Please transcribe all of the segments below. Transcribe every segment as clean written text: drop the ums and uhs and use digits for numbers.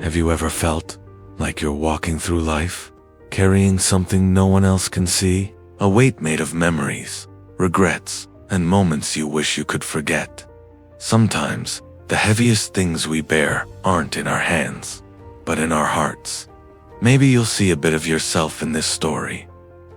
Have you ever felt like you're walking through life, carrying something no one else can see? A weight made of memories, regrets, and moments you wish you could forget. Sometimes, the heaviest things we bear aren't in our hands, but in our hearts. Maybe you'll see a bit of yourself in this story.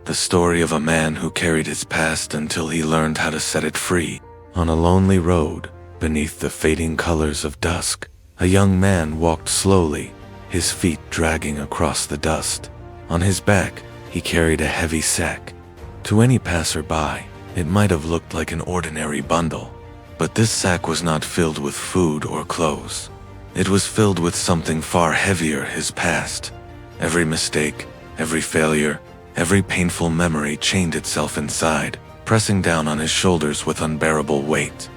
The story of a man who carried his past until he learned how to set it free. On a lonely road, beneath the fading colors of dusk, a young man walked slowly, his feet dragging across the dust. On his back, he carried a heavy sack. To any passerby, it might have looked like an ordinary bundle. But this sack was not filled with food or clothes. It was filled with something far heavier, his past. Every mistake, every failure, every painful memory chained itself inside, pressing down on his shoulders with unbearable weight.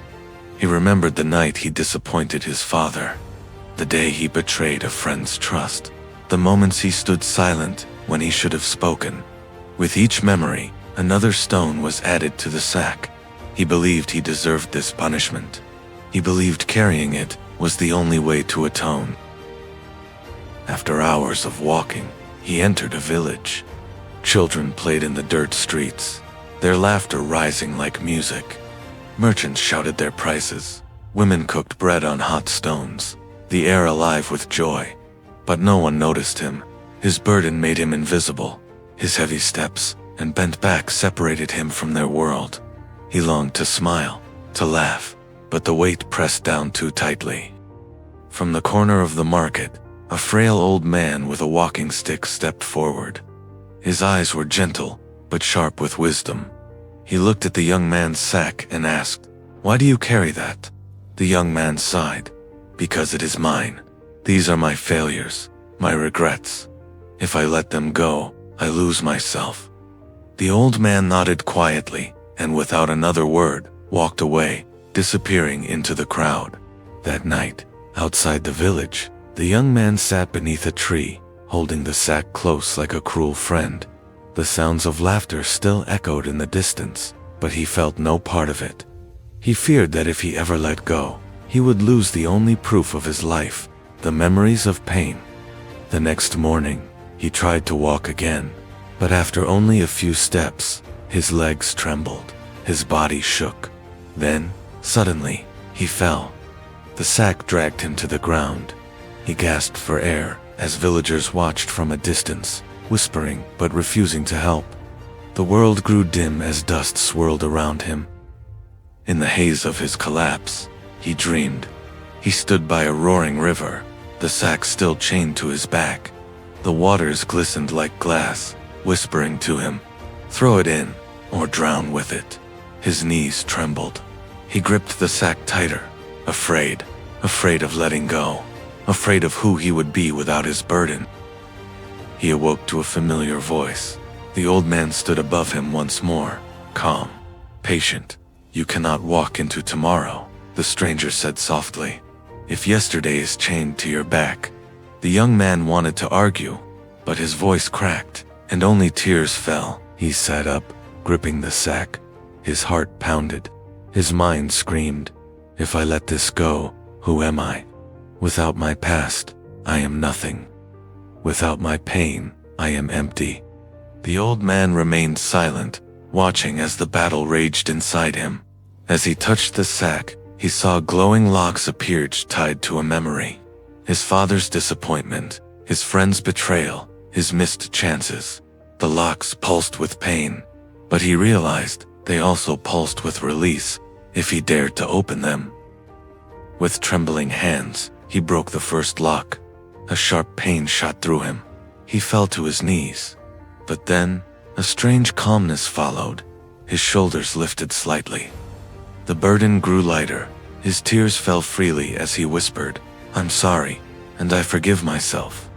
He remembered the night he disappointed his father, the day he betrayed a friend's trust, the moments he stood silent when he should have spoken. With each memory, another stone was added to the sack. He believed he deserved this punishment. He believed carrying it was the only way to atone. After hours of walking, he entered a village. Children played in the dirt streets, their laughter rising like music. Merchants shouted their prices. Women cooked bread on hot stones, the air alive with joy. But no one noticed him. His burden made him invisible. His heavy steps and bent back separated him from their world. He longed to smile, to laugh, but the weight pressed down too tightly. From the corner of the market, a frail old man with a walking stick stepped forward. His eyes were gentle, but sharp with wisdom. He looked at the young man's sack and asked, "Why do you carry that?" The young man sighed, "Because it is mine. These are my failures, my regrets. If I let them go, I lose myself." The old man nodded quietly, and without another word, walked away, disappearing into the crowd. That night, outside the village, the young man sat beneath a tree, holding the sack close like a cruel friend. The sounds of laughter still echoed in the distance, but he felt no part of it. He feared that if he ever let go, he would lose the only proof of his life, the memories of pain. The next morning, he tried to walk again, but after only a few steps, his legs trembled, his body shook. Then, suddenly, he fell. The sack dragged him to the ground. He gasped for air as villagers watched from a distance, whispering but refusing to help. The world grew dim as dust swirled around him. In the haze of his collapse, he dreamed. He stood by a roaring river, the sack still chained to his back. The waters glistened like glass, whispering to him, "Throw it in, or drown with it." His knees trembled. He gripped the sack tighter, afraid of letting go, afraid of who he would be without his burden. He awoke to a familiar voice. The old man stood above him once more, calm, patient. "You cannot walk into tomorrow," the stranger said softly. "If yesterday is chained to your back." The young man wanted to argue, but his voice cracked, and only tears fell. He sat up, gripping the sack. His heart pounded. His mind screamed, "If I let this go, who am I? Without my past, I am nothing. Without my pain, I am empty." The old man remained silent, watching as the battle raged inside him. As he touched the sack, he saw glowing locks appear tied to a memory. His father's disappointment, his friend's betrayal, his missed chances. The locks pulsed with pain, but he realized they also pulsed with release if he dared to open them. With trembling hands, he broke the first lock. A sharp pain shot through him. He fell to his knees. But then, a strange calmness followed. His shoulders lifted slightly. The burden grew lighter. His tears fell freely as he whispered, "I'm sorry, and I forgive myself."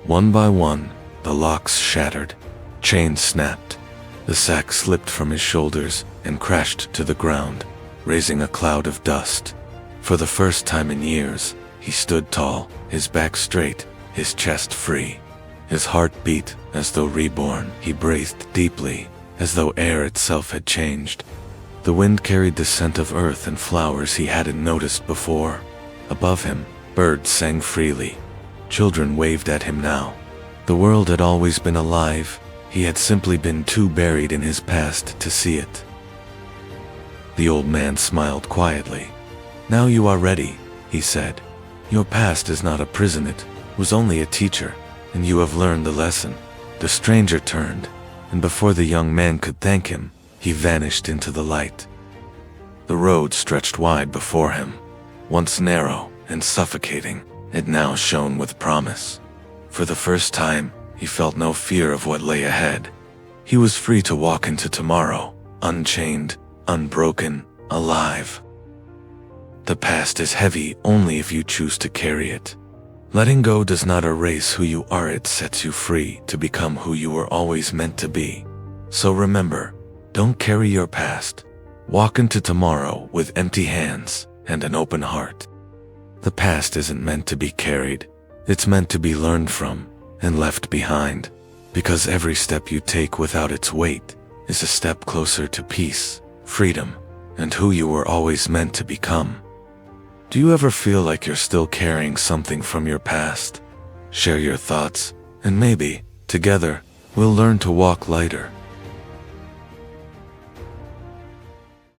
One by one, the locks shattered. Chains snapped. The sack slipped from his shoulders and crashed to the ground, raising a cloud of dust. For the first time in years, he stood tall, his back straight, his chest free. His heart beat as though reborn. He breathed deeply, as though air itself had changed. The wind carried the scent of earth and flowers he hadn't noticed before. Above him, birds sang freely. Children waved at him now. The world had always been alive. He had simply been too buried in his past to see it. The old man smiled quietly. "Now you are ready," he said. "Your past is not a prison, it was only a teacher, and you have learned the lesson." The stranger turned, and before the young man could thank him, he vanished into the light. The road stretched wide before him. Once narrow and suffocating, it now shone with promise. For the first time, he felt no fear of what lay ahead. He was free to walk into tomorrow, unchained, unbroken, alive. The past is heavy only if you choose to carry it. Letting go does not erase who you are, it sets you free to become who you were always meant to be. So remember, don't carry your past. Walk into tomorrow with empty hands and an open heart. The past isn't meant to be carried. It's meant to be learned from and left behind, because every step you take without its weight is a step closer to peace, freedom, and who you were always meant to become. Do you ever feel like you're still carrying something from your past? Share your thoughts, and maybe, together, we'll learn to walk lighter,